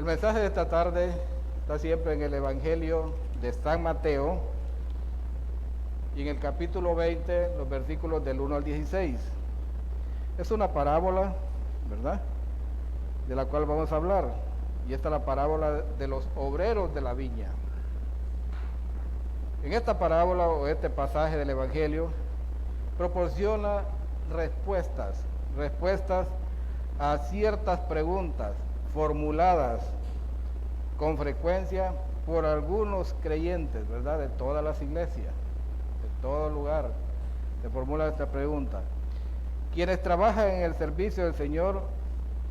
El mensaje de esta tarde está siempre en el Evangelio de San Mateo y en el capítulo 20, los versículos del 1 al 16. Es una parábola, ¿verdad?, de la cual vamos a hablar. Y esta es la parábola de los obreros de la viña. En esta parábola o este pasaje del Evangelio proporciona respuestas a ciertas preguntas formuladas con frecuencia por algunos creyentes, ¿verdad?, de todas las iglesias, de todo lugar. Se formula esta pregunta. Quienes trabajan en el servicio del Señor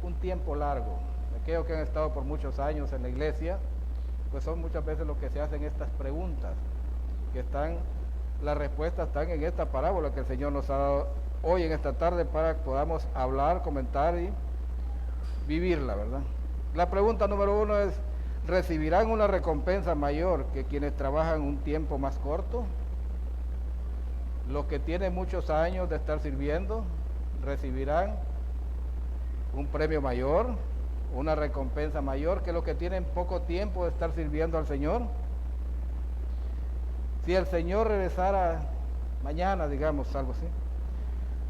un tiempo largo, aquellos que han estado por muchos años en la iglesia, pues son muchas veces los que se hacen estas preguntas, las respuestas están en esta parábola que el Señor nos ha dado hoy en esta tarde para que podamos hablar, comentar y vivirla, ¿verdad? La pregunta número 1 es: ¿recibirán una recompensa mayor que quienes trabajan un tiempo más corto? Los que tienen muchos años de estar sirviendo, ¿recibirán un premio mayor, una recompensa mayor que los que tienen poco tiempo de estar sirviendo al Señor? Si el Señor regresara mañana, digamos, algo así,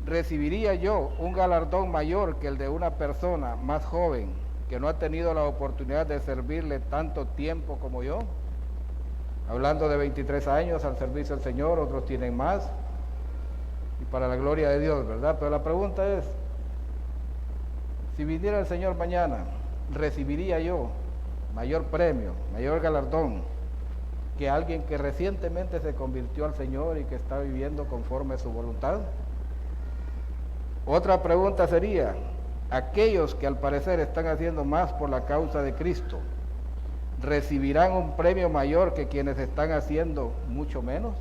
¿recibiría yo un galardón mayor que el de una persona más joven que no ha tenido la oportunidad de servirle tanto tiempo como yo? Hablando de 23 años al servicio del Señor, otros tienen más, y para la gloria de Dios, ¿verdad? Pero la pregunta es, si viniera el Señor mañana, ¿recibiría yo mayor premio, mayor galardón que alguien que recientemente se convirtió al Señor y que está viviendo conforme a su voluntad? Otra pregunta sería: aquellos que al parecer están haciendo más por la causa de Cristo, ¿recibirán un premio mayor que quienes están haciendo mucho menos?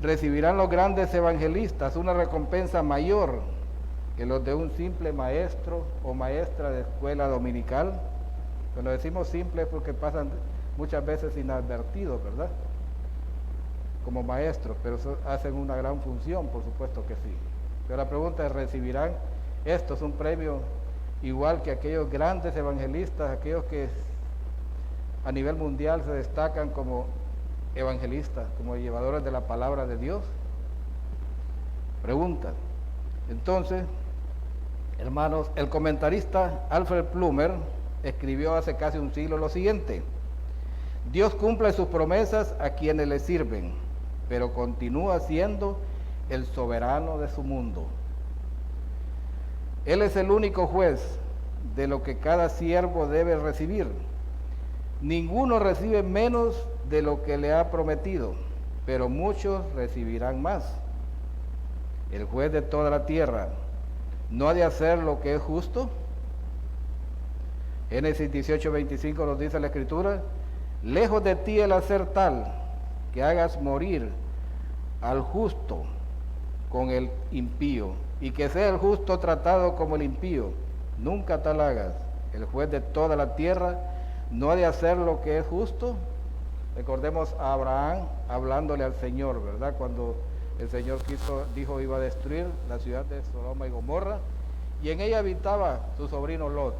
¿Recibirán los grandes evangelistas una recompensa mayor que los de un simple maestro o maestra de escuela dominical? Cuando decimos simple porque pasan muchas veces inadvertidos, ¿verdad?, como maestros, pero hacen una gran función, por supuesto que sí. Pero la pregunta es: ¿recibirán estos un premio igual que aquellos grandes evangelistas, aquellos que a nivel mundial se destacan como evangelistas, como llevadores de la palabra de Dios? Pregunta. Entonces, hermanos, el comentarista Alfred Plummer escribió hace casi un siglo lo siguiente: Dios cumple sus promesas a quienes le sirven, pero continúa siendo el soberano de su mundo. Él es el único juez de lo que cada siervo debe recibir. Ninguno recibe menos de lo que le ha prometido, pero muchos recibirán más. El juez de toda la tierra ¿no ha de hacer lo que es justo? Génesis 18:25 nos dice la Escritura: lejos de ti el hacer tal que hagas morir al justo con el impío, y que sea el justo tratado como el impío. Nunca tal hagas. El juez de toda la tierra ¿no ha de hacer lo que es justo? Recordemos a Abraham hablándole al Señor, ¿verdad?, cuando el Señor dijo iba a destruir la ciudad de Sodoma y Gomorra, y en ella habitaba su sobrino Lot.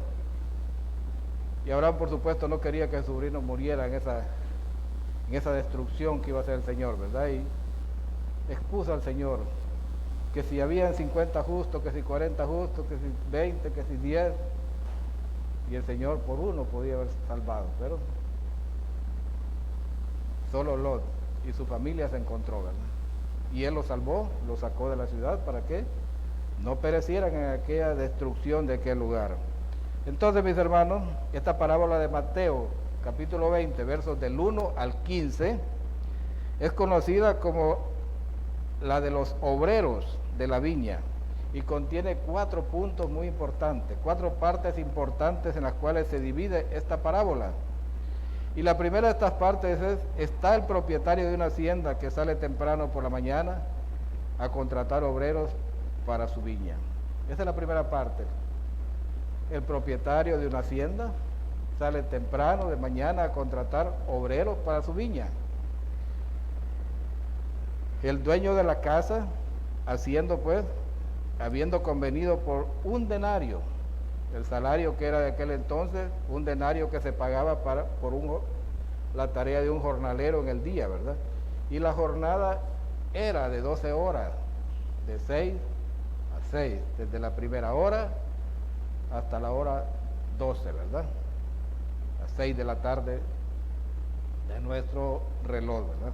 Y Abraham, por supuesto, no quería que su sobrino muriera en esa destrucción que iba a hacer el Señor, ¿verdad? Y expuso al Señor que si habían 50 justos, que si 40 justos, que si 20, que si 10, y el Señor por uno podía haber salvado, pero solo Lot y su familia se encontró, ¿verdad? Y él lo salvó, lo sacó de la ciudad para que no perecieran en aquella destrucción de aquel lugar. Entonces, mis hermanos, esta parábola de Mateo, capítulo 20, versos del 1 al 15, es conocida como la de los obreros de la viña y contiene 4 puntos muy importantes, 4 partes importantes en las cuales se divide esta parábola. Y la primera de estas partes es: está el propietario de una hacienda que sale temprano por la mañana a contratar obreros para su viña. Esa es la primera parte. El propietario de una hacienda sale temprano de mañana a contratar obreros para su viña. El dueño de la casa, habiendo convenido por un denario El salario que era de aquel entonces, un denario que se pagaba por la tarea de un jornalero en el día, ¿verdad? Y la jornada era de 12 horas, de 6 a 6, desde la primera hora hasta la hora 12, ¿verdad? A 6 de la tarde de nuestro reloj, ¿verdad?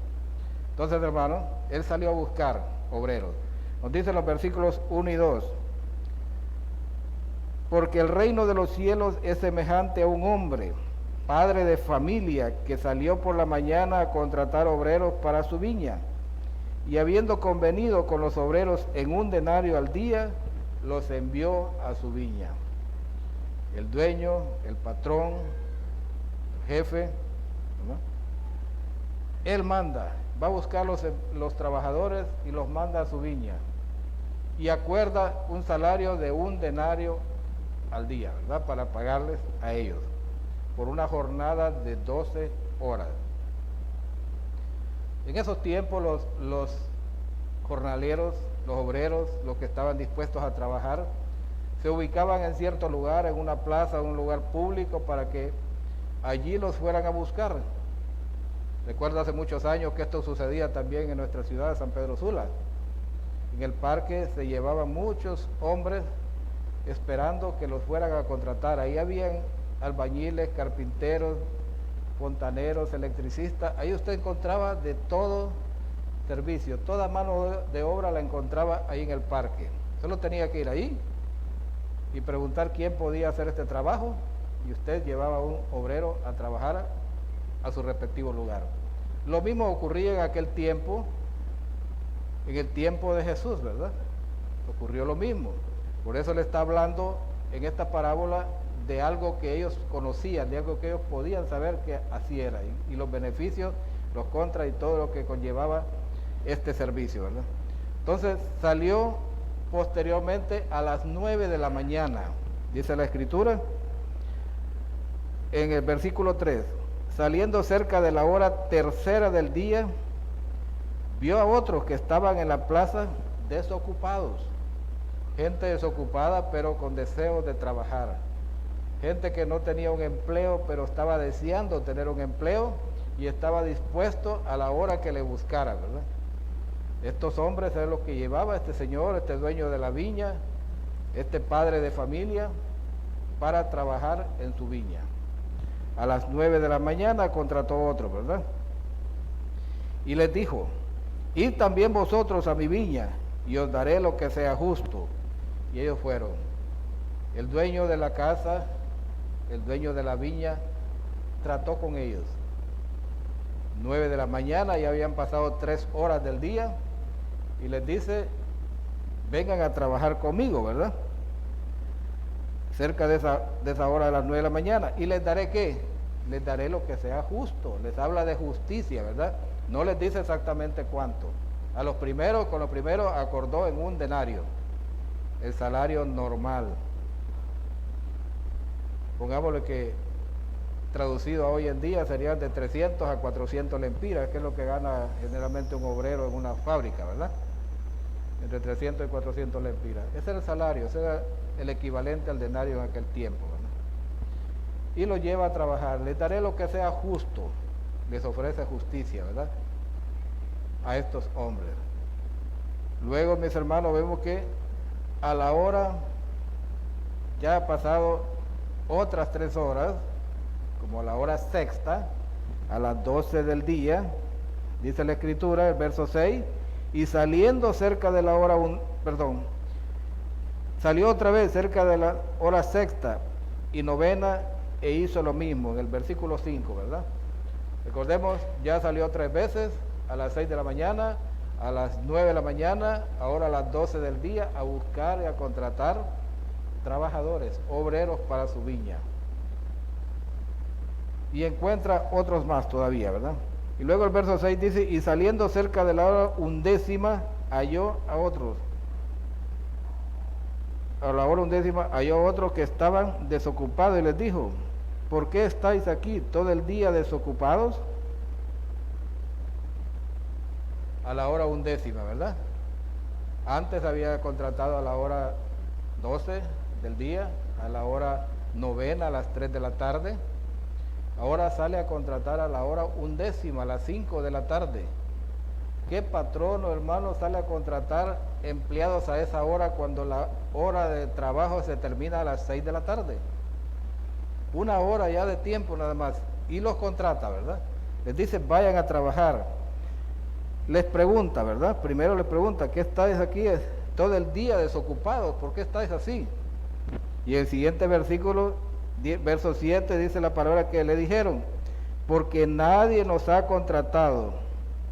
Entonces, hermanos, él salió a buscar obreros. Nos dicen los versículos 1 y 2. Porque el reino de los cielos es semejante a un hombre, padre de familia, que salió por la mañana a contratar obreros para su viña. Y habiendo convenido con los obreros en un denario al día, los envió a su viña. El dueño, el patrón, el jefe, ¿no? Él manda, va a buscar los trabajadores y los manda a su viña. Y acuerda un salario de un denario al día, ¿verdad? Para pagarles a ellos por una jornada de 12 horas. En esos tiempos los jornaleros, los obreros, los que estaban dispuestos a trabajar, se ubicaban en cierto lugar, en una plaza, en un lugar público, para que allí los fueran a buscar. Recuerdo hace muchos años que esto sucedía también en nuestra ciudad de San Pedro Sula. En el parque se llevaban muchos hombres esperando que los fueran a contratar. Ahí habían albañiles, carpinteros, fontaneros, electricistas. Ahí usted encontraba de todo servicio, toda mano de obra la encontraba ahí en el parque. Solo tenía que ir ahí y preguntar quién podía hacer este trabajo, y usted llevaba un obrero a trabajar a su respectivo lugar. Lo mismo ocurría en aquel tiempo, en el tiempo de Jesús, ¿verdad? Ocurrió lo mismo. Por eso le está hablando en esta parábola de algo que ellos conocían, de algo que ellos podían saber que así era, y los beneficios, los contras y todo lo que conllevaba este servicio, ¿verdad? Entonces salió posteriormente a las 9 de la mañana, dice la Escritura, en el versículo 3, saliendo cerca de la hora tercera del día, vio a otros que estaban en la plaza desocupados, gente desocupada pero con deseos de trabajar, gente que no tenía un empleo pero estaba deseando tener un empleo y estaba dispuesto a la hora que le buscara, ¿verdad? Estos hombres eran los que llevaba este señor, este dueño de la viña, este padre de familia, para trabajar en su viña. A las 9 de la mañana contrató otro, ¿verdad? Y les dijo, id también vosotros a mi viña y os daré lo que sea justo. Y ellos fueron. El dueño de la casa, el dueño de la viña, trató con ellos. 9 de la mañana, ya habían pasado 3 horas del día, y les dice, vengan a trabajar conmigo, ¿verdad? Cerca de esa hora de las 9 de la mañana. ¿Y les daré qué? Les daré lo que sea justo. Les habla de justicia, ¿verdad? No les dice exactamente cuánto. Con los primeros acordó en un denario, el salario normal. Pongámosle que traducido a hoy en día serían de 300 a 400 lempiras, que es lo que gana generalmente un obrero en una fábrica, ¿verdad? Entre 300 y 400 lempiras. Ese era el salario, ese era el equivalente al denario en aquel tiempo, ¿verdad? Y lo lleva a trabajar. Les daré lo que sea justo. Les ofrece justicia, ¿verdad? A estos hombres. Luego, mis hermanos, vemos que a la hora, ya ha pasado otras 3 horas, como a la hora sexta, a las 12 del día, dice la Escritura, el verso 6, y saliendo cerca de la hora, salió otra vez cerca de la hora sexta y novena e hizo lo mismo, en el versículo 5, ¿verdad? Recordemos, ya salió 3 veces, a las 6 de la mañana, a las 9 de la mañana, ahora a las 12 del día, a buscar y a contratar trabajadores, obreros para su viña. Y encuentra otros más todavía, ¿verdad? Y luego el verso 6 dice, y saliendo cerca de la hora 11, halló a otros. A la hora 11 halló a otros que estaban desocupados y les dijo, ¿por qué estáis aquí todo el día desocupados? A la hora 11, ¿verdad? Antes había contratado a la hora 12, del día, a la hora novena, a las 3 de la tarde. Ahora sale a contratar a la hora 1:10, a las 5 de la tarde. ¿Qué patrono, hermano, sale a contratar empleados a esa hora cuando la hora de trabajo se termina a las 6 de la tarde? Una hora ya de tiempo nada más. Y los contrata, ¿verdad? Les dice, vayan a trabajar. Les pregunta, ¿verdad? Primero les pregunta, ¿qué estáis aquí todo el día desocupados? ¿Por qué estáis así? Y el siguiente versículo, verso 7, dice la palabra que le dijeron, porque nadie nos ha contratado.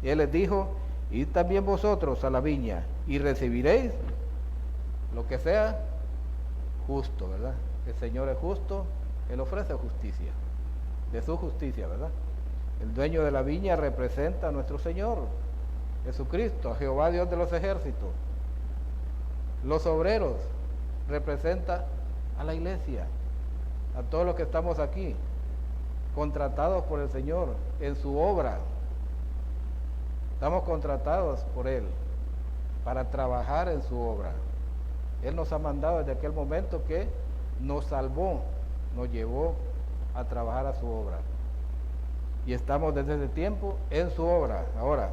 Y él les dijo, id también vosotros a la viña y recibiréis lo que sea justo, ¿verdad? El Señor es justo, Él ofrece justicia, de su justicia, ¿verdad? El dueño de la viña representa a nuestro Señor Jesucristo, a Jehová Dios de los ejércitos. Los obreros representan a la iglesia, a todos los que estamos aquí, contratados por el Señor en su obra. Estamos contratados por Él para trabajar en su obra. Él nos ha mandado desde aquel momento que nos salvó, nos llevó a trabajar a su obra. Y estamos desde ese tiempo en su obra. Ahora,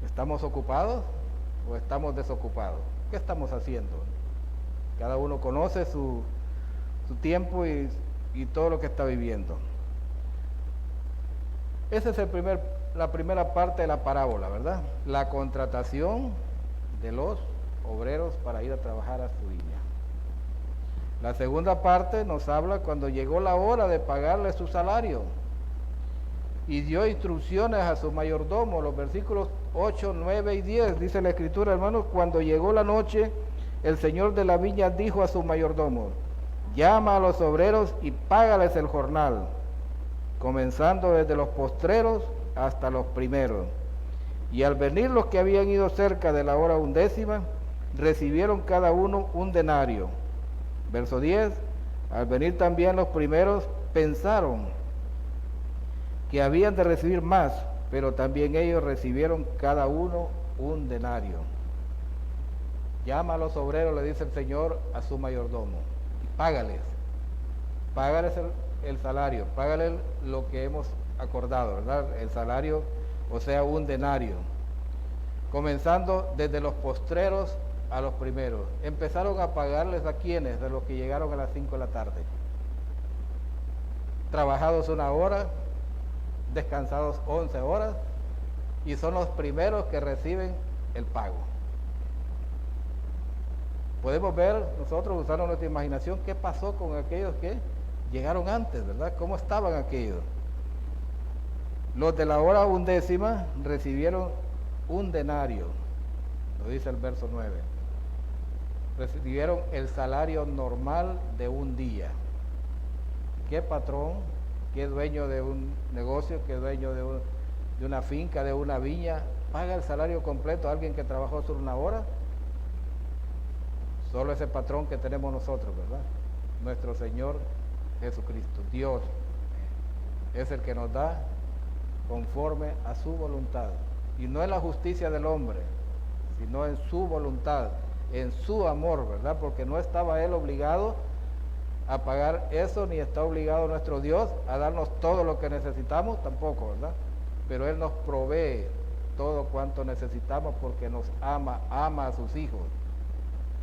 ¿estamos ocupados o estamos desocupados? ¿Qué estamos haciendo? Cada uno conoce su tiempo y todo lo que está viviendo. Esa es la primera parte de la parábola, ¿verdad? La contratación de los obreros para ir a trabajar a su viña. La segunda parte nos habla cuando llegó la hora de pagarle su salario y dio instrucciones a su mayordomo. Los versículos 8, 9 y 10 dice la Escritura, hermanos, cuando llegó la noche, el señor de la viña dijo a su mayordomo, llama a los obreros y págales el jornal, comenzando desde los postreros hasta los primeros. Y al venir los que habían ido cerca de la hora 1:10, recibieron cada uno un denario. Verso 10, al venir también los primeros, pensaron que habían de recibir más, pero también ellos recibieron cada uno un denario. Llama a los obreros, le dice el Señor a su mayordomo, y págales el salario, págales lo que hemos acordado, ¿verdad? El salario, o sea, un denario. Comenzando desde los postreros a los primeros. Empezaron a pagarles a quienes, de los que llegaron a las 5 de la tarde. Trabajados 1 hora, descansados 11 horas, y son los primeros que reciben el pago. Podemos ver nosotros, usando nuestra imaginación, qué pasó con aquellos que llegaron antes, ¿verdad? ¿Cómo estaban aquellos? Los de la hora 1:10 recibieron un denario, lo dice el verso 9. Recibieron el salario normal de un día. ¿Qué patrón, qué dueño de un negocio, qué dueño de una finca, de una viña, paga el salario completo a alguien que trabajó solo 1 hora? Solo ese patrón que tenemos nosotros, ¿verdad? Nuestro Señor Jesucristo. Dios es el que nos da conforme a su voluntad. Y no en la justicia del hombre, sino en su voluntad, en su amor, ¿verdad? Porque no estaba Él obligado a pagar eso, ni está obligado nuestro Dios a darnos todo lo que necesitamos, tampoco, ¿verdad? Pero Él nos provee todo cuanto necesitamos porque nos ama, ama a sus hijos,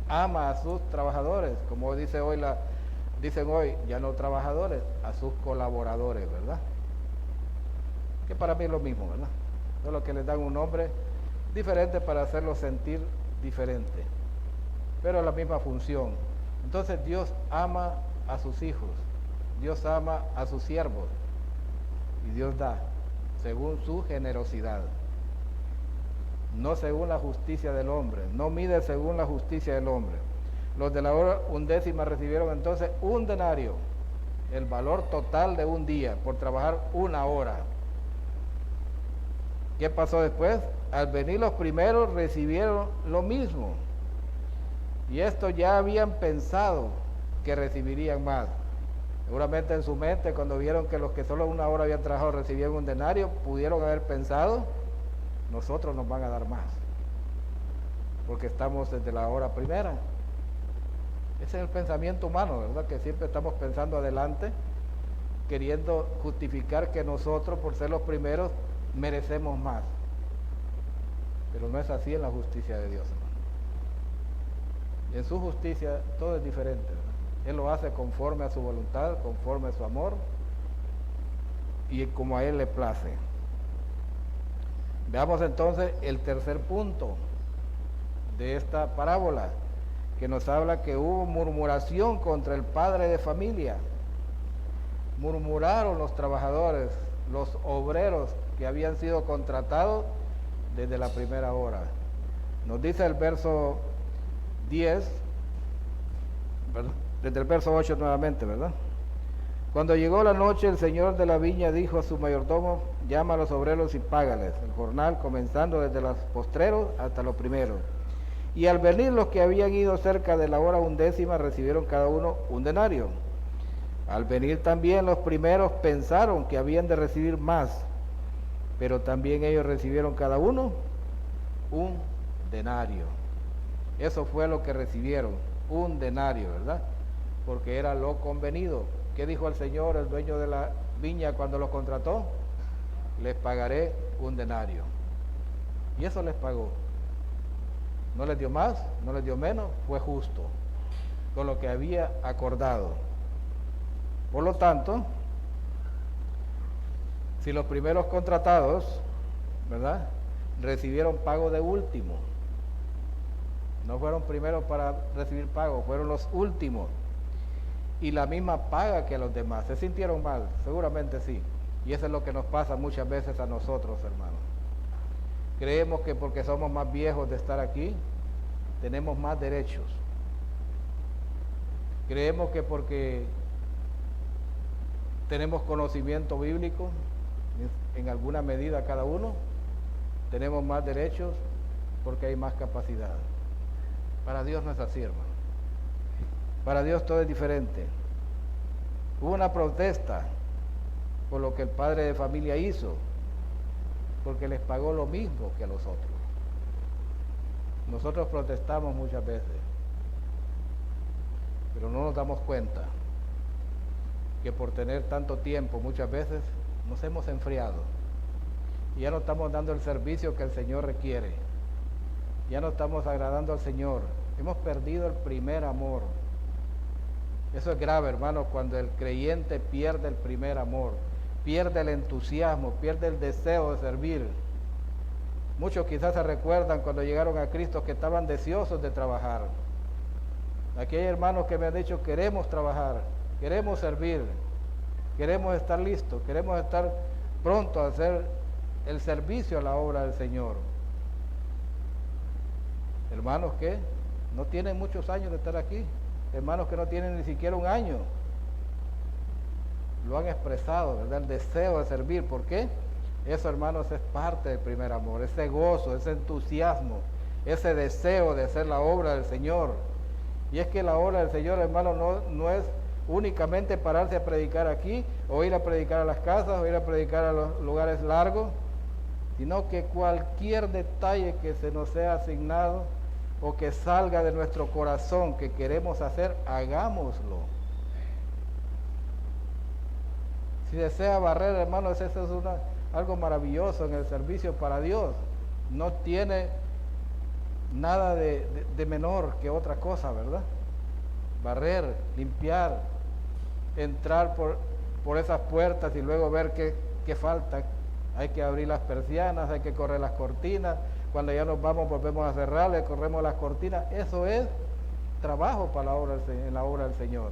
ama a sus trabajadores, como dicen hoy, ya no trabajadores, a sus colaboradores, ¿verdad? Que para mí es lo mismo, ¿verdad? Solo que les dan un nombre diferente para hacerlo sentir diferente, pero la misma función. Entonces Dios ama a sus hijos, Dios ama a sus siervos, y Dios da según su generosidad, no según la justicia del hombre, no mide según la justicia del hombre. Los de la hora 1:10 recibieron entonces un denario, el valor total de un día, por trabajar 1 hora. ¿Qué pasó después? Al venir los primeros recibieron lo mismo. Y esto ya habían pensado que recibirían más. Seguramente en su mente, cuando vieron que los que solo 1 hora habían trabajado recibían un denario, pudieron haber pensado, nosotros nos van a dar más, porque estamos desde la hora primera. Ese es el pensamiento humano, ¿verdad? Que siempre estamos pensando adelante, queriendo justificar que nosotros, por ser los primeros, merecemos más. Pero no es así en la justicia de Dios, hermano. En su justicia todo es diferente, ¿verdad? Él lo hace conforme a su voluntad, conforme a su amor y como a Él le place. Veamos entonces el tercer punto de esta parábola, que nos habla que hubo murmuración contra el padre de familia. Murmuraron los trabajadores, los obreros que habían sido contratados desde la primera hora. Nos dice el verso 10, desde el verso 8 nuevamente, ¿verdad? Cuando llegó la noche, el señor de la viña dijo a su mayordomo: llama a los obreros y págales el jornal, comenzando desde los postreros hasta los primeros. Y al venir los que habían ido cerca de la hora 11, recibieron cada uno un denario. Al venir también los primeros pensaron que habían de recibir más, pero también ellos recibieron cada uno un denario. Eso fue lo que recibieron, un denario, ¿verdad? Porque era lo convenido. ¿Qué dijo el Señor, el dueño de la viña, cuando los contrató? Les pagaré un denario. Y eso les pagó. No les dio más, no les dio menos, fue justo con lo que había acordado. Por lo tanto, si los primeros contratados, ¿verdad?, recibieron pago de último, no fueron primeros para recibir pago, fueron los últimos, y la misma paga que los demás, ¿se sintieron mal? Seguramente sí, y eso es lo que nos pasa muchas veces a nosotros, hermanos. Creemos que porque somos más viejos de estar aquí, tenemos más derechos. Creemos que porque tenemos conocimiento bíblico, en alguna medida cada uno, tenemos más derechos porque hay más capacidad. Para Dios no es así, hermano. Para Dios todo es diferente. Hubo una protesta por lo que el padre de familia hizo, porque les pagó lo mismo que a los otros. Nosotros protestamos muchas veces, pero no nos damos cuenta que por tener tanto tiempo muchas veces nos hemos enfriado y ya no estamos dando el servicio que el Señor requiere, ya no estamos agradando al Señor, hemos perdido el primer amor. Eso es grave, hermano, cuando el creyente pierde el primer amor, pierde el entusiasmo, pierde el deseo de servir. Muchos quizás se recuerdan cuando llegaron a Cristo que estaban deseosos de trabajar. Aquí hay hermanos que me han dicho: queremos trabajar, queremos servir, queremos estar listos, queremos estar pronto a hacer el servicio a la obra del Señor. Hermanos que no tienen muchos años de estar aquí, hermanos que no tienen ni siquiera un año, lo han expresado, ¿verdad? El deseo de servir. ¿Por qué? Eso, hermanos, es parte del primer amor, ese gozo, ese entusiasmo, ese deseo de hacer la obra del Señor. Y es que la obra del Señor, hermano, no es únicamente pararse a predicar aquí, o ir a predicar a las casas, o ir a predicar a los lugares largos, sino que cualquier detalle que se nos sea asignado o que salga de nuestro corazón que queremos hacer, hagámoslo. Si desea barrer, hermanos, eso es algo maravilloso en el servicio para Dios. No tiene nada de menor que otra cosa, ¿verdad? Barrer, limpiar, entrar por esas puertas y luego ver qué falta. Hay que abrir las persianas, hay que correr las cortinas. Cuando ya nos vamos, volvemos a cerrarle, corremos las cortinas. Eso es trabajo para en la obra del Señor.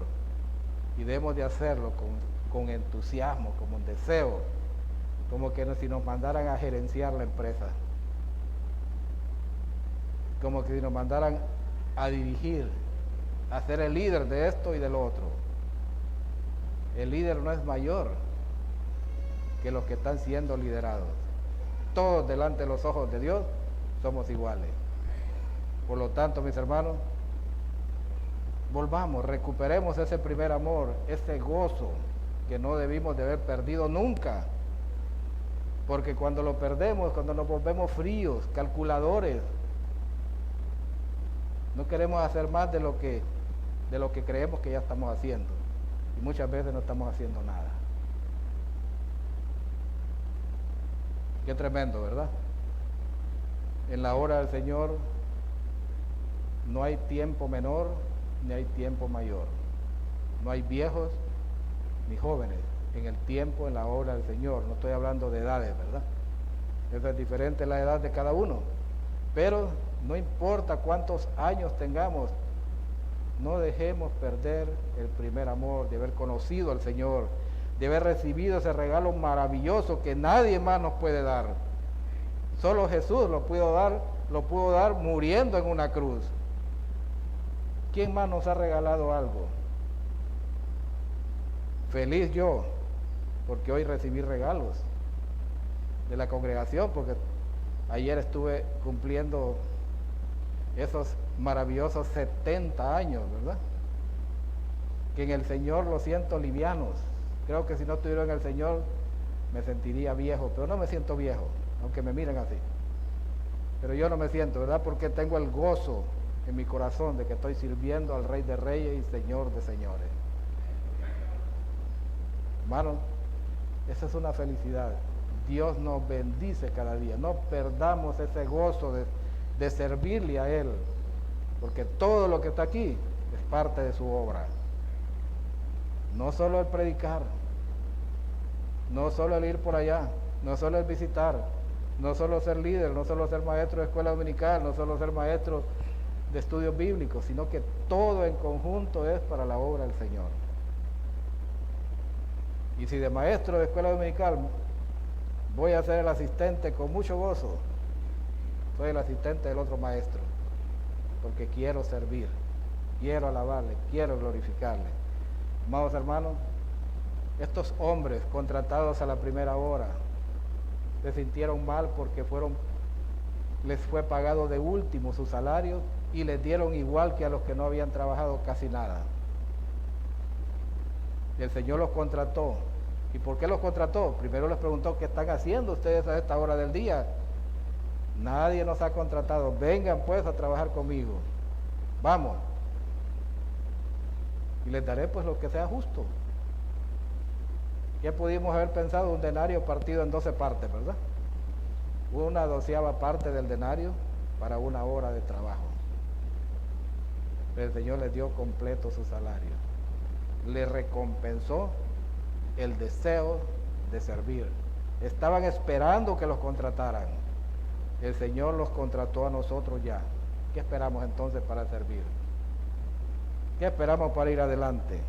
Y debemos de hacerlo con entusiasmo, con deseo, como que si nos mandaran a gerenciar la empresa, como que si nos mandaran a dirigir, a ser el líder de esto y del otro. El líder no es mayor que los que están siendo liderados. Todos delante de los ojos de Dios somos iguales. Por lo tanto, mis hermanos, volvamos, recuperemos ese primer amor, ese gozo que no debimos de haber perdido nunca. Porque cuando lo perdemos, cuando nos volvemos fríos, calculadores, no queremos hacer más de lo que de lo que creemos que ya estamos haciendo. Y muchas veces no estamos haciendo nada. Qué tremendo, ¿verdad? En la hora del Señor no hay tiempo menor ni hay tiempo mayor. No hay viejos ni jóvenes en el tiempo, en la hora del Señor. No estoy hablando de edades, ¿verdad? Esa es diferente la edad de cada uno. Pero no importa cuántos años tengamos, no dejemos perder el primer amor, de haber conocido al Señor, de haber recibido ese regalo maravilloso que nadie más nos puede dar. Solo Jesús lo pudo dar muriendo en una cruz. ¿Quién más nos ha regalado algo? Feliz yo, porque hoy recibí regalos de la congregación, porque ayer estuve cumpliendo esos maravillosos 70 años, ¿verdad? Que en el Señor los siento livianos. Creo que si no estuviera en el Señor me sentiría viejo, pero no me siento viejo, aunque me miren así. Pero yo no me siento, ¿verdad? Porque tengo el gozo en mi corazón de que estoy sirviendo al Rey de Reyes y Señor de Señores. Hermano, esa es una felicidad. Dios nos bendice cada día. No perdamos ese gozo de servirle a Él, porque todo lo que está aquí es parte de su obra. No solo el predicar, no solo el ir por allá, no solo el visitar, no solo ser líder, no solo ser maestro de escuela dominical, no solo ser maestro de estudios bíblicos, sino que todo en conjunto es para la obra del Señor. Y si de maestro de escuela dominical voy a ser el asistente con mucho gozo, soy el asistente del otro maestro, porque quiero servir, quiero alabarle, quiero glorificarle. Amados hermanos, estos hombres contratados a la primera hora se sintieron mal porque les fue pagado de último su salario y les dieron igual que a los que no habían trabajado casi nada. El Señor los contrató. ¿Y por qué los contrató? Primero les preguntó: ¿qué están haciendo ustedes a esta hora del día? Nadie nos ha contratado. Vengan pues a trabajar conmigo. Vamos. Y les daré pues lo que sea justo. Ya pudimos haber pensado un denario partido en 12 partes, ¿verdad? Una 12ª parte del denario para una hora de trabajo. Pero el Señor les dio completo su salario. Les recompensó el deseo de servir. Estaban esperando que los contrataran. El Señor los contrató a nosotros ya. ¿Qué esperamos entonces para servir? ¿Qué esperamos para ir adelante?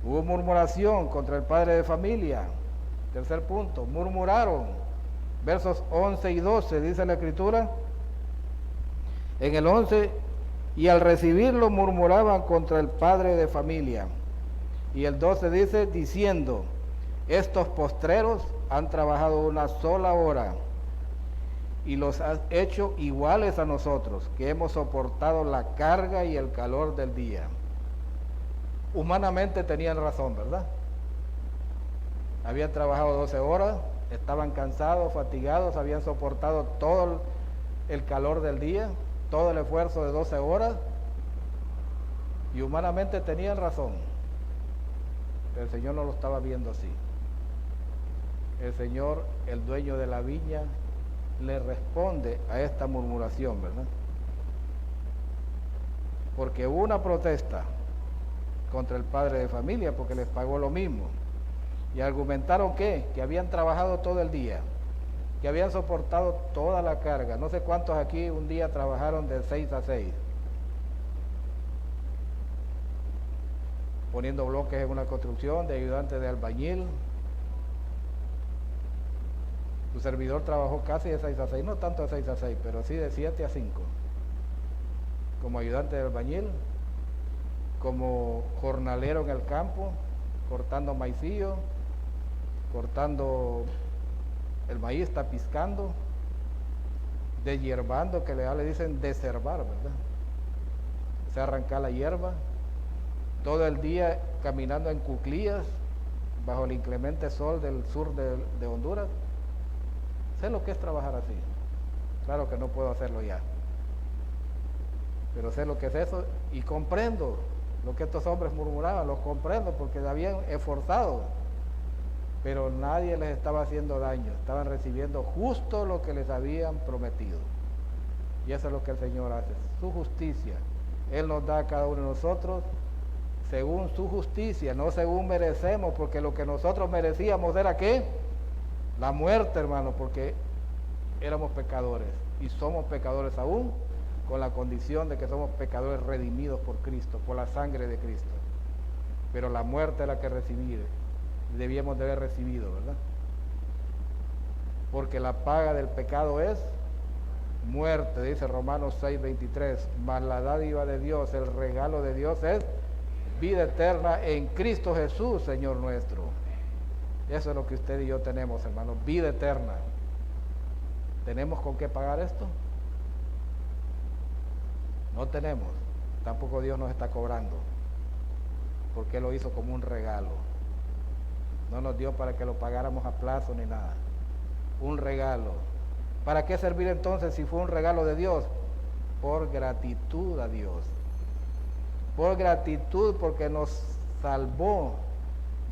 Hubo murmuración contra el padre de familia. Tercer punto, murmuraron. Versos 11 y 12, dice la Escritura. En el 11, y al recibirlo murmuraban contra el padre de familia. Y el 12 dice, diciendo: estos postreros han trabajado una sola hora y los has hecho iguales a nosotros, que hemos soportado la carga y el calor del día. Humanamente tenían razón, ¿verdad? Habían trabajado 12 horas, estaban cansados, fatigados, habían soportado todo el calor del día, todo el esfuerzo de 12 horas, y humanamente tenían razón. Pero el Señor no lo estaba viendo así. El Señor, el dueño de la viña, le responde a esta murmuración, ¿verdad? Porque hubo una protesta contra el padre de familia porque les pagó lo mismo. Y argumentaron que habían trabajado todo el día, que habían soportado toda la carga. No sé cuántos aquí un día trabajaron de 6 a 6, poniendo bloques en una construcción, de ayudante de albañil. Tu servidor trabajó casi de 6 a 6, no tanto de 6 a 6, pero sí de 7 a 5, como ayudante de albañil, como jornalero en el campo, cortando maicillo, cortando el maíz, tapiscando, deshierbando, que le dicen desherbar, ¿verdad? O sea, arrancar la hierba, todo el día caminando en cuclillas, bajo el inclemente sol del sur de Honduras. Sé lo que es trabajar así. Claro que no puedo hacerlo ya. pero sé lo que es eso y comprendo lo que estos hombres murmuraban, los comprendo porque se habían esforzado, pero nadie les estaba haciendo daño, estaban recibiendo justo lo que les habían prometido. Y eso es lo que el Señor hace, su justicia. Él nos da a cada uno de nosotros según su justicia, no según merecemos, porque lo que nosotros merecíamos era ¿qué? La muerte, hermano, porque éramos pecadores y somos pecadores aún, con la condición de que somos pecadores redimidos por Cristo, por la sangre de Cristo. Pero la muerte es la que debíamos de haber recibido, ¿verdad? Porque la paga del pecado es muerte, dice Romanos 6:23, mas la dádiva de Dios, el regalo de Dios es vida eterna en Cristo Jesús, Señor nuestro. Eso es lo que usted y yo tenemos, hermanos, vida eterna. ¿Tenemos con qué pagar esto? No tenemos, tampoco Dios nos está cobrando, porque Él lo hizo como un regalo. No nos dio para que lo pagáramos a plazo ni nada, un regalo. ¿Para qué servir entonces si fue un regalo de Dios? Por gratitud a Dios, por gratitud porque nos salvó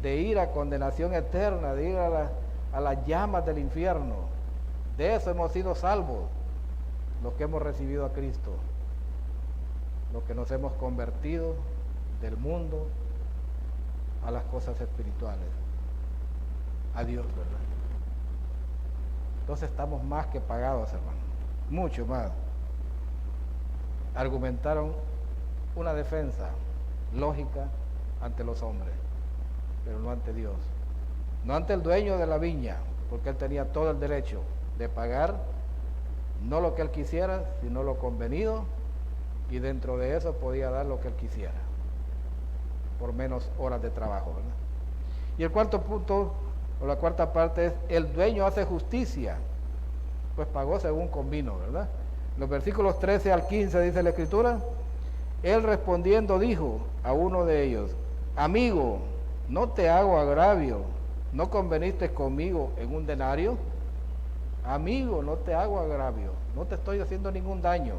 de ir a condenación eterna, de ir a las llamas del infierno. De eso hemos sido salvos, los que hemos recibido a Cristo, los que nos hemos convertido del mundo a las cosas espirituales, a Dios, ¿verdad? Entonces estamos más que pagados, hermano, mucho más. Argumentaron una defensa lógica ante los hombres, pero no ante Dios, no ante el dueño de la viña, porque él tenía todo el derecho de pagar, no lo que él quisiera, sino lo convenido, y dentro de eso podía dar lo que él quisiera, por menos horas de trabajo, ¿verdad? Y el cuarto punto, o la cuarta parte es, el dueño hace justicia, pues pagó según convino, ¿verdad? Los versículos 13 al 15 dice la Escritura, él respondiendo dijo a uno de ellos, amigo, no te hago agravio, ¿no conveniste conmigo en un denario? Amigo, no te hago agravio, no te estoy haciendo ningún daño.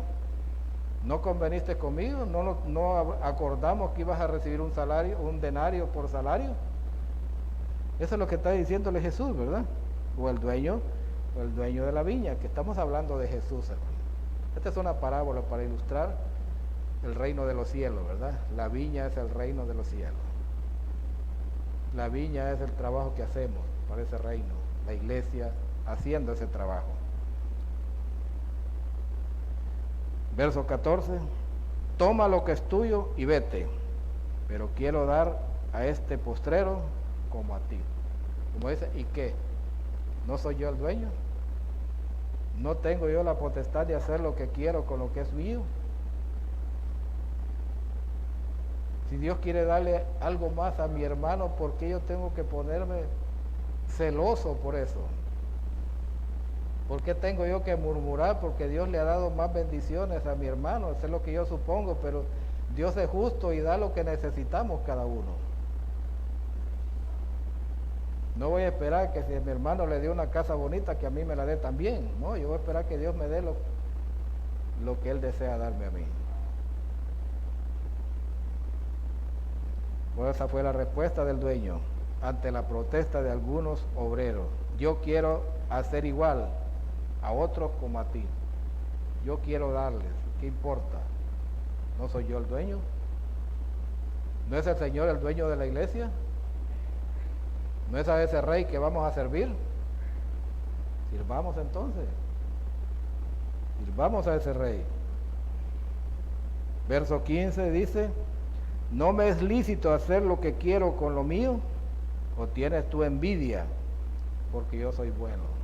¿No conveniste conmigo? ¿No acordamos que ibas a recibir un salario, un denario por salario? Eso es lo que está diciéndole Jesús, ¿verdad? O el dueño de la viña, que estamos hablando de Jesús, hermano. Esta es una parábola para ilustrar el reino de los cielos, ¿verdad? La viña es el reino de los cielos. La viña es el trabajo que hacemos para ese reino, la iglesia haciendo ese trabajo. Verso 14, toma lo que es tuyo y vete, pero quiero dar a este postrero como a ti. Como dice, ¿y qué? ¿No soy yo el dueño? ¿No tengo yo la potestad de hacer lo que quiero con lo que es mío? Si Dios quiere darle algo más a mi hermano, ¿por qué yo tengo que ponerme celoso por eso? ¿Por qué tengo yo que murmurar? Porque Dios le ha dado más bendiciones a mi hermano, eso es lo que yo supongo, pero Dios es justo y da lo que necesitamos cada uno. No voy a esperar que si a mi hermano le dio una casa bonita, que a mí me la dé también. No, yo voy a esperar que Dios me dé lo que Él desea darme a mí. Bueno, esa fue la respuesta del dueño ante la protesta de algunos obreros. Yo quiero hacer igual a otros como a ti. Yo quiero darles, ¿qué importa? ¿No soy yo el dueño? ¿No es el Señor el dueño de la iglesia? ¿No es a ese rey que vamos a servir? Sirvamos entonces. Sirvamos a ese rey. Verso 15 dice, ¿no me es lícito hacer lo que quiero con lo mío? ¿O tienes tú envidia porque yo soy bueno?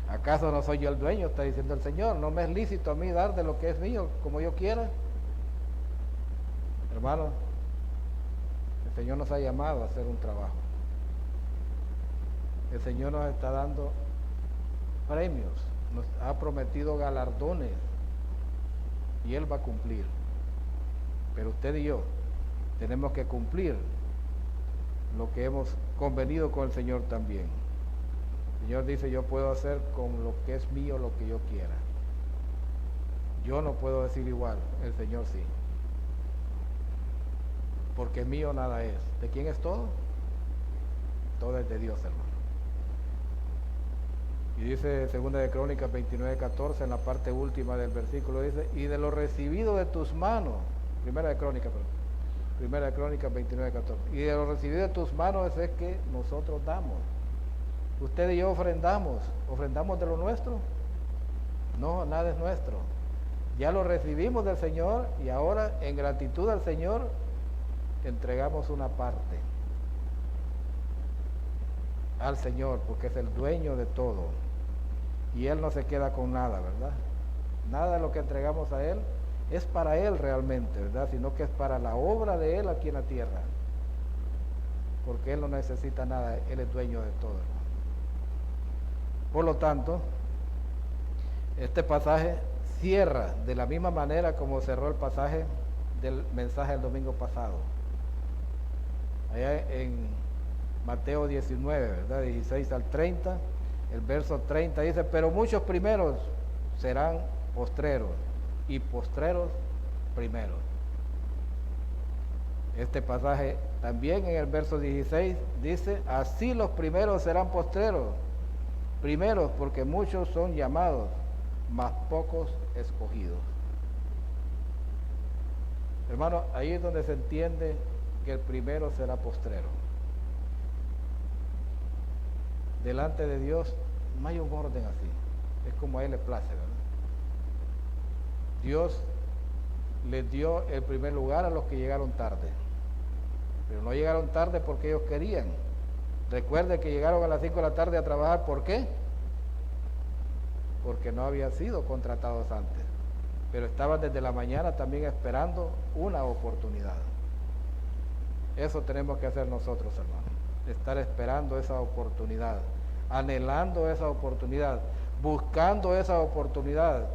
¿Acaso no soy yo el dueño? Está diciendo el Señor. ¿No me es lícito a mí dar de lo que es mío como yo quiera? Hermano, el Señor nos ha llamado a hacer un trabajo. El Señor nos está dando premios, nos ha prometido galardones y Él va a cumplir. Pero usted y yo tenemos que cumplir lo que hemos convenido con el Señor también. El Señor dice, yo puedo hacer con lo que es mío lo que yo quiera. Yo no puedo decir igual, el Señor sí. Porque mío nada es. ¿De quién es todo? Todo es de Dios, hermano. Y dice 2 de Crónicas 29:14, en la parte última del versículo, dice, y de lo recibido de tus manos, Primera de Crónicas 29:14, y de lo recibido de tus manos es que nosotros damos. Usted y yo ofrendamos de lo nuestro. No, nada es nuestro. Ya lo recibimos del Señor y ahora en gratitud al Señor entregamos una parte al Señor, porque es el dueño de todo y Él no se queda con nada, ¿verdad? Nada de lo que entregamos a Él es para Él realmente, ¿verdad? Sino que es para la obra de Él aquí en la tierra, porque Él no necesita nada, Él es dueño de todo, hermano. Por lo tanto, este pasaje cierra de la misma manera como cerró el pasaje del mensaje del domingo pasado. Allá en Mateo 19, ¿verdad? 16 al 30, el verso 30 dice, pero muchos primeros serán postreros y postreros primeros. Este pasaje también en el verso 16 dice, así los primeros serán postreros, primeros porque muchos son llamados, mas pocos escogidos. Hermano, ahí es donde se entiende que el primero será postrero. Delante de Dios no hay un orden así, es como a Él le place, ¿verdad? Dios les dio el primer lugar a los que llegaron tarde, pero no llegaron tarde porque ellos querían. Recuerde que llegaron a las 5 de la tarde a trabajar, ¿por qué? Porque no habían sido contratados antes, pero estaban desde la mañana también esperando una oportunidad. Eso tenemos que hacer nosotros, hermanos, estar esperando esa oportunidad, anhelando esa oportunidad, buscando esa oportunidad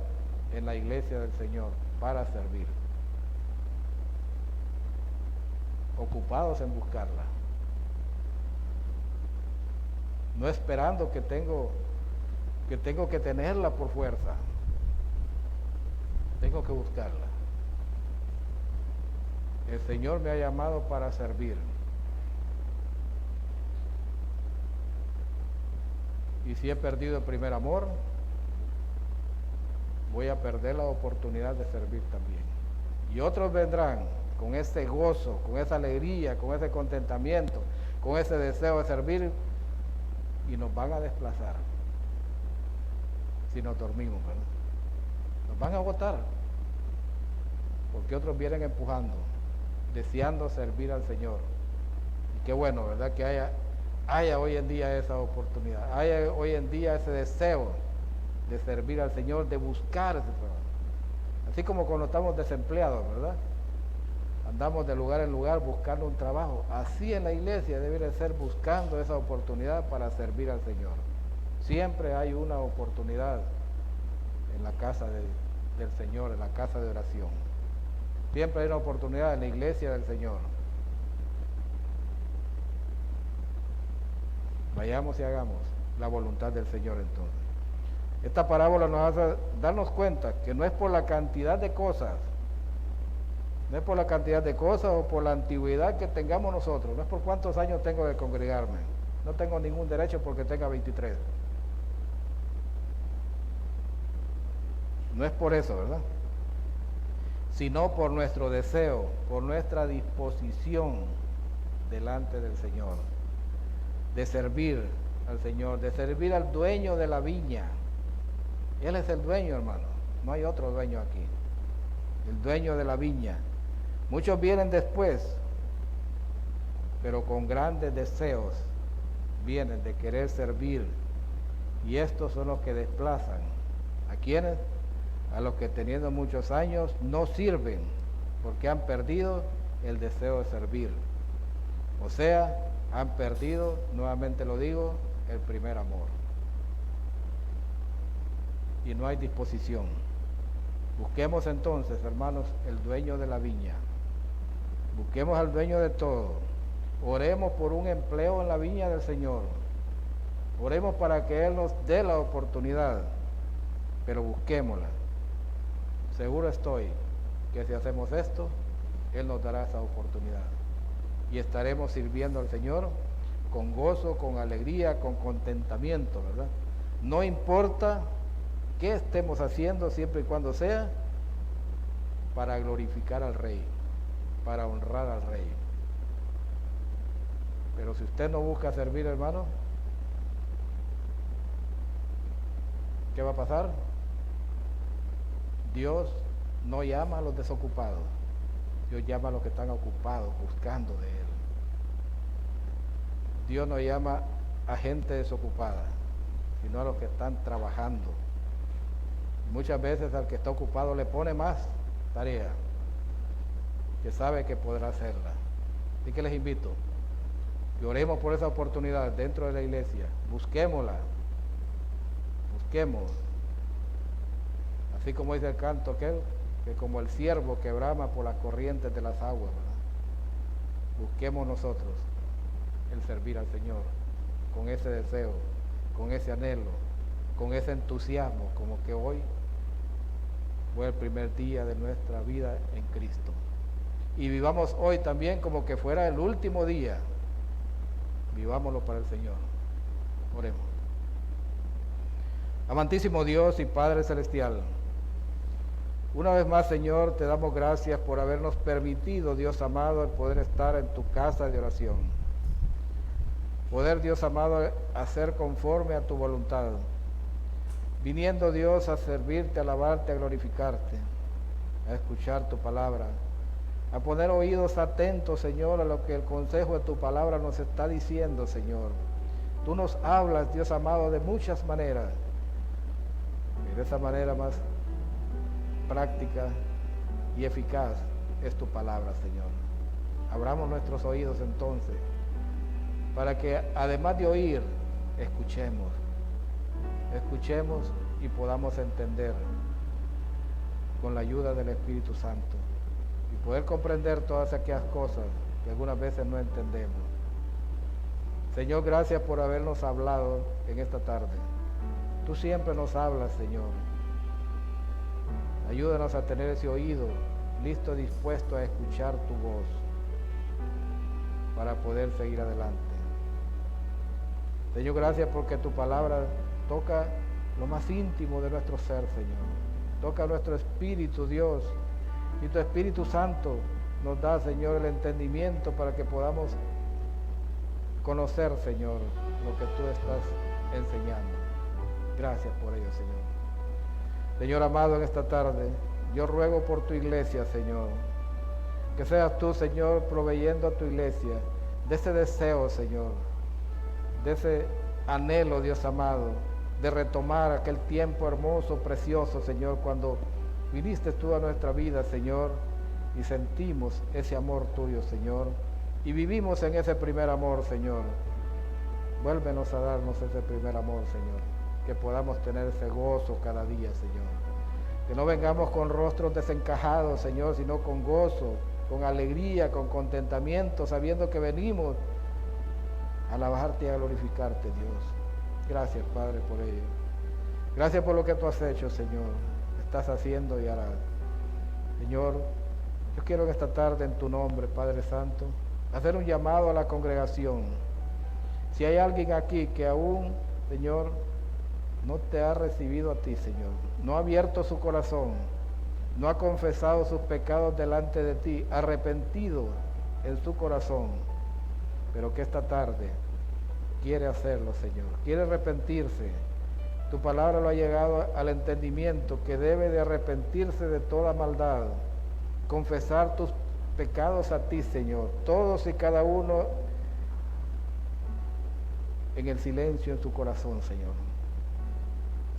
en la iglesia del Señor para servir, ocupados en buscarla, no esperando que tengo que tenerla por fuerza, tengo que buscarla. El Señor me ha llamado para servir. Y si he perdido el primer amor, voy a perder la oportunidad de servir también. Y otros vendrán con ese gozo, con esa alegría, con ese contentamiento, con ese deseo de servir, y nos van a desplazar si nos dormimos, ¿verdad? Nos van a botar, porque otros vienen empujando, deseando servir al Señor. Y qué bueno, ¿verdad? Que haya hoy en día esa oportunidad, haya hoy en día ese deseo de servir al Señor, de buscar ese trabajo. Así como cuando estamos desempleados, ¿verdad? Andamos de lugar en lugar buscando un trabajo. Así en la iglesia debe de ser, buscando esa oportunidad para servir al Señor. Siempre hay una oportunidad en la casa del Señor, en la casa de oración. Siempre hay una oportunidad en la iglesia del Señor. Vayamos y hagamos la voluntad del Señor entonces. Esta parábola nos hace darnos cuenta que no es por la cantidad de cosas, no es por la cantidad de cosas o por la antigüedad que tengamos nosotros, no es por cuántos años tengo de congregarme, no tengo ningún derecho porque tenga 23. No es por eso, ¿verdad? Sino por nuestro deseo, por nuestra disposición delante del Señor, de servir al Señor, de servir al dueño de la viña. Él es el dueño, hermano, no hay otro dueño aquí, el dueño de la viña. Muchos vienen después, pero con grandes deseos vienen de querer servir, y estos son los que desplazan. ¿A quiénes? A los que teniendo muchos años no sirven, porque han perdido el deseo de servir. O sea, han perdido, nuevamente lo digo, el primer amor. Y no hay disposición. Busquemos entonces, hermanos, el dueño de la viña. Busquemos al dueño de todo. Oremos por un empleo en la viña del Señor. Oremos para que Él nos dé la oportunidad, pero busquémosla. seguro estoy que si hacemos esto, Él nos dará esa oportunidad. Y estaremos sirviendo al Señor con gozo, con alegría, con contentamiento, ¿verdad? No importa qué estemos haciendo, siempre y cuando sea para glorificar al Rey, para honrar al Rey. Pero si usted no busca servir, hermano, ¿qué va a pasar? Dios no llama a los desocupados, Dios llama a los que están ocupados buscando de Él. Dios no llama a gente desocupada, sino a los que están trabajando. Muchas veces al que está ocupado le pone más tarea, que sabe que podrá hacerla. Así que les invito, que oremos por esa oportunidad dentro de la iglesia, busquémosla, busquemos. Así como dice el canto aquel, que como el ciervo que brama por las corrientes de las aguas, ¿verdad? Busquemos nosotros el servir al Señor con ese deseo, con ese anhelo, con ese entusiasmo, como que hoy fue el primer día de nuestra vida en Cristo. Y vivamos hoy también como que fuera el último día. Vivámoslo para el Señor. Oremos. Amantísimo Dios y Padre Celestial, una vez más, Señor, te damos gracias por habernos permitido, Dios amado, el poder estar en tu casa de oración. Poder, Dios amado, hacer conforme a tu voluntad. Viniendo, Dios, a servirte, a alabarte, a glorificarte, a escuchar tu palabra, a poner oídos atentos, Señor, a lo que el consejo de tu palabra nos está diciendo, Señor. Tú nos hablas, Dios amado, de muchas maneras, y de esa manera más práctica y eficaz es tu palabra, Señor. Abramos nuestros oídos entonces, para que además de oír, escuchemos y podamos entender con la ayuda del Espíritu Santo y poder comprender todas aquellas cosas que algunas veces no entendemos. Señor, gracias por habernos hablado en esta tarde. Tú siempre nos hablas, Señor. Ayúdanos a tener ese oído listo, dispuesto a escuchar tu voz para poder seguir adelante. Señor, gracias porque tu palabra toca lo más íntimo de nuestro ser, Señor. Toca nuestro espíritu, Dios. Y tu Espíritu Santo nos da, Señor, el entendimiento para que podamos conocer, Señor, lo que tú estás enseñando. Gracias por ello, Señor. Señor amado, en esta tarde, yo ruego por tu iglesia, Señor, que seas tú, Señor, proveyendo a tu iglesia de ese deseo, Señor, de ese anhelo, Dios amado, de retomar aquel tiempo hermoso, precioso, Señor, cuando viniste tú a nuestra vida, Señor, y sentimos ese amor tuyo, Señor, y vivimos en ese primer amor, Señor. Vuélvenos a darnos ese primer amor, Señor, que podamos tener ese gozo cada día, Señor. Que no vengamos con rostros desencajados, Señor, sino con gozo, con alegría, con contentamiento, sabiendo que venimos a alabarte y a glorificarte, Dios. Gracias, Padre, por ello. Gracias por lo que tú has hecho, Señor. Estás haciendo y harás. Señor, yo quiero en esta tarde, en tu nombre, Padre Santo, hacer un llamado a la congregación. Si hay alguien aquí que aún, Señor, no te ha recibido a ti, Señor, no ha abierto su corazón, no ha confesado sus pecados delante de ti, arrepentido en su corazón, pero que esta tarde quiere hacerlo, Señor, quiere arrepentirse. Tu palabra lo ha llegado al entendimiento que debe de arrepentirse de toda maldad, confesar tus pecados a ti, Señor, todos y cada uno en el silencio en su corazón, Señor.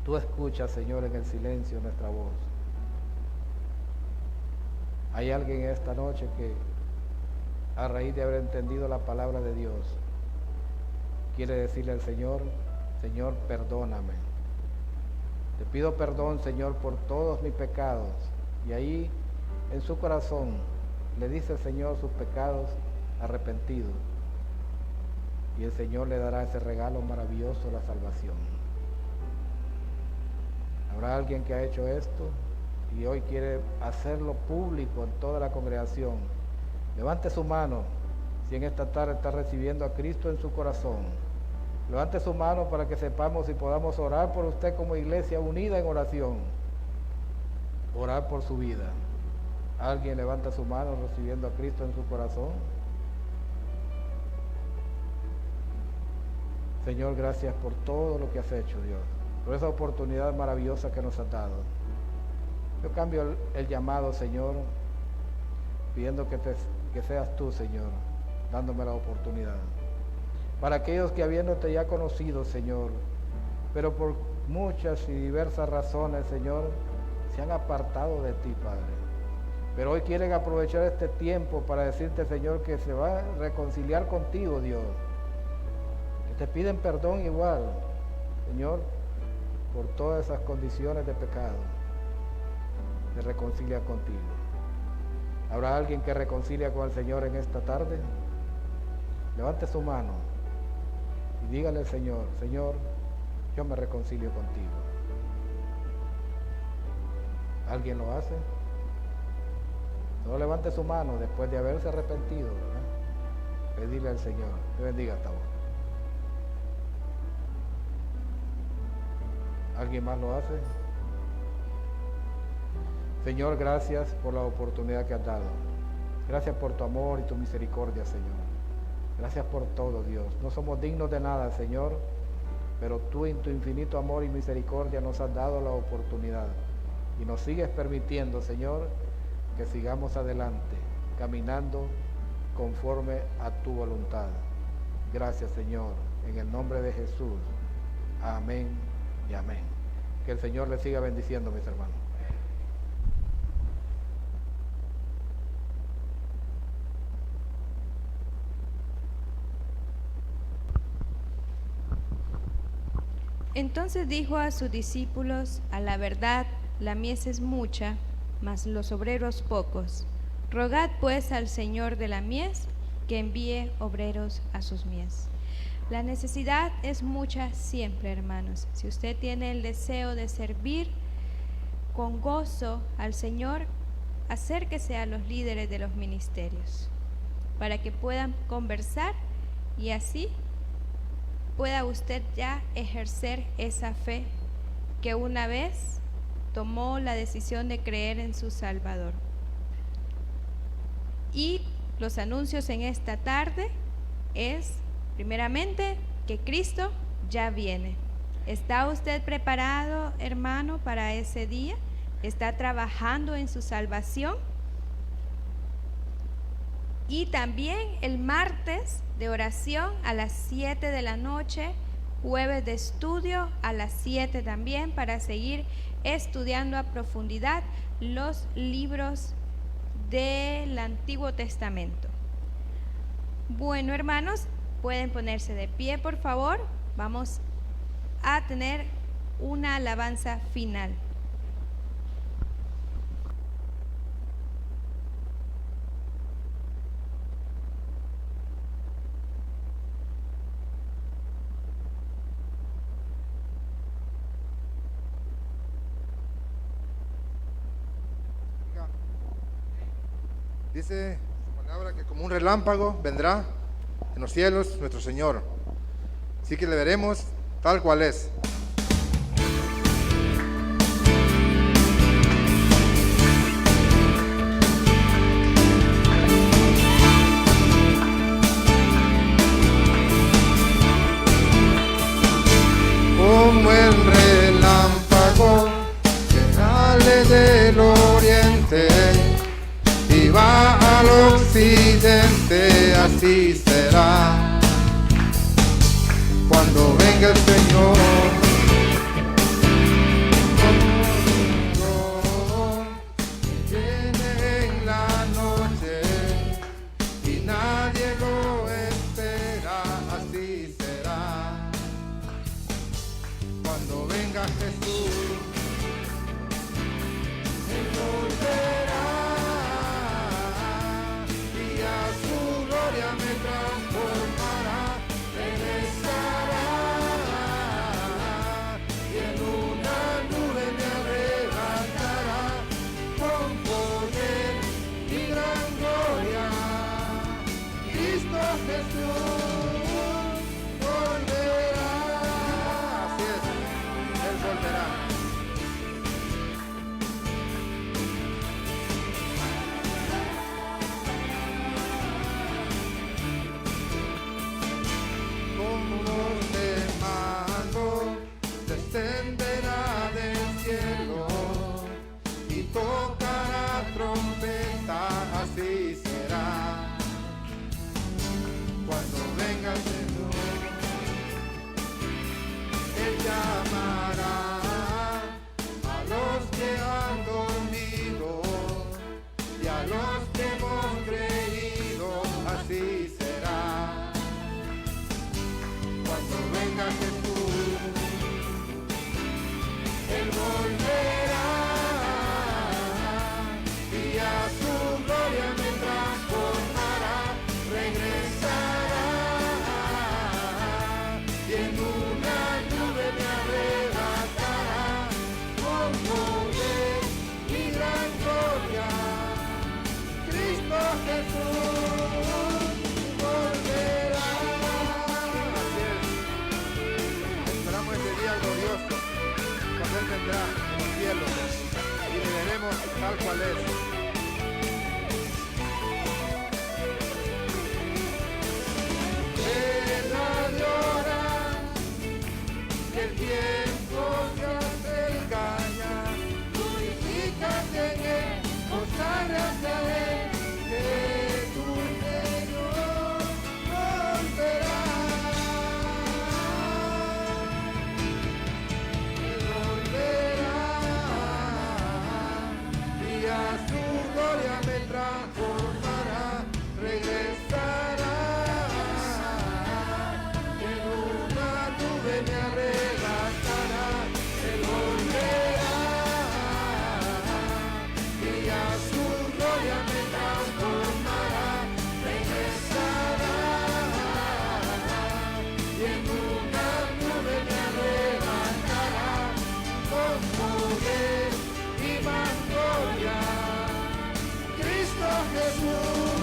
Tú escuchas, Señor, en el silencio nuestra voz. Hay alguien esta noche que, a raíz de haber entendido la palabra de Dios, quiere decirle al Señor: Señor, perdóname. Te pido perdón, Señor, por todos mis pecados. Y ahí, en su corazón, le dice el Señor sus pecados arrepentidos. Y el Señor le dará ese regalo maravilloso, la salvación. Habrá alguien que ha hecho esto y hoy quiere hacerlo público en toda la congregación. Levante su mano si en esta tarde está recibiendo a Cristo en su corazón. Levante su mano para que sepamos y podamos orar por usted como iglesia unida en oración. Orar por su vida. ¿Alguien levanta su mano recibiendo a Cristo en su corazón? Señor, gracias por todo lo que has hecho, Dios, por esa oportunidad maravillosa que nos has dado. Yo cambio el llamado, Señor, pidiendo que seas tú, Señor, dándome la oportunidad. Para aquellos que habiéndote ya conocido, Señor, pero por muchas y diversas razones, Señor, se han apartado de ti, Padre. Pero hoy quieren aprovechar este tiempo para decirte, Señor, que se va a reconciliar contigo, Dios. Que te piden perdón igual, Señor, por todas esas condiciones de pecado. Se reconcilia contigo. ¿Habrá alguien que reconcilia con el Señor en esta tarde? Levante su mano y dígale al Señor, Señor, yo me reconcilio contigo. ¿Alguien lo hace? Solo levante su mano después de haberse arrepentido, ¿verdad? Pedirle al Señor. Que bendiga hasta ahora. ¿Alguien más lo hace? Señor, gracias por la oportunidad que has dado. Gracias por tu amor y tu misericordia, Señor. Gracias por todo, Dios. No somos dignos de nada, Señor, pero tú en tu infinito amor y misericordia nos has dado la oportunidad y nos sigues permitiendo, Señor, que sigamos adelante, caminando conforme a tu voluntad. Gracias, Señor, en el nombre de Jesús. Amén y amén. Que el Señor les siga bendiciendo, mis hermanos. Entonces dijo a sus discípulos: a la verdad, la mies es mucha, mas los obreros pocos. Rogad pues al Señor de la mies que envíe obreros a sus mies. La necesidad es mucha siempre, hermanos. Si usted tiene el deseo de servir con gozo al Señor, acérquese a los líderes de los ministerios para que puedan conversar y así pueda usted ya ejercer esa fe que una vez tomó la decisión de creer en su Salvador. Y los anuncios en esta tarde es, primeramente, que Cristo ya viene. ¿Está usted preparado, hermano, para ese día? ¿Está trabajando en su salvación? Y también el martes de oración a las 7 de la noche, jueves de estudio a las 7 también, para seguir estudiando a profundidad los libros del Antiguo Testamento. Bueno, hermanos, pueden ponerse de pie, por favor. Vamos a tener una alabanza final. Dice su palabra que como un relámpago vendrá en los cielos nuestro Señor. Así que le veremos tal cual es. Como el relámpago que sale del oriente y va al occidente, así será cuando venga el Señor. Viene en la noche y nadie lo espera, así será cuando venga Jesús. Él volverá y a su gloria me transformará, regresará vendrá en los cielos y le veremos tal cual es. Que el tiempo se acerca ya, glorifícate en él, conságrate a él, que tu Señor volverá. Él volverá y a su gloria me transformará, regresará. Me arrebatará, Él volverá y a su gloria me transformará, regresará y en una nube me arrebatará con poder y más gloria. Cristo Jesús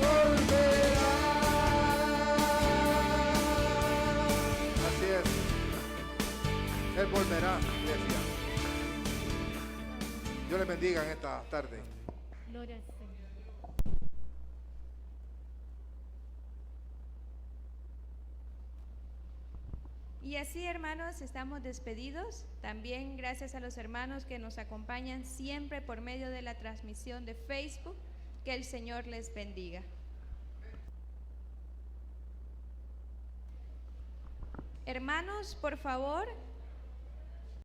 volverá. Él volverá, iglesia. Dios les bendiga en esta tarde. Gloria al Señor. Y así, hermanos, estamos despedidos. También gracias a los hermanos que nos acompañan siempre por medio de la transmisión de Facebook. Que el Señor les bendiga. Hermanos, por favor,